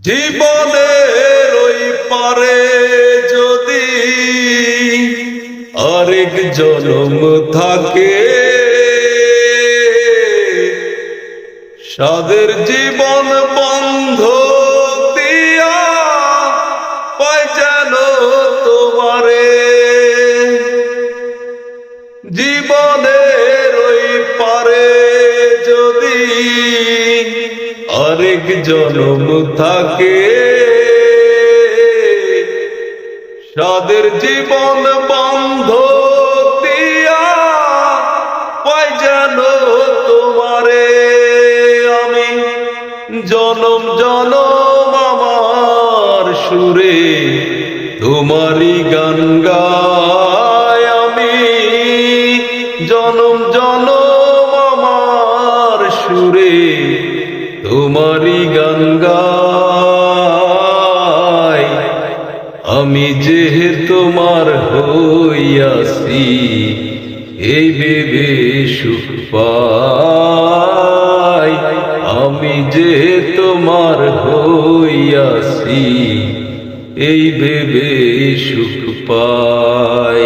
জীবনের ওই পারে যদি আরেক জন্ম থাকে, সাদের জীবন বন্ধ দিয়া পায় যেন তোমারে। জীবনের ওই পারে যদি আরেক জন্ম থাকে, সাদের জীবন বন্ধ দিয়া পাই যেন তোমারে। আমি জনম জনম আমার সুরে তোমারই গান গাই, আমি জনম জনম আমার সুরে তোমারই গান গাই। আমি যে তোমার হইয়াছি এই ভেবে সুখ পাই, আমি যে তোমার হইয়াছি এই ভেবে সুখ পাই।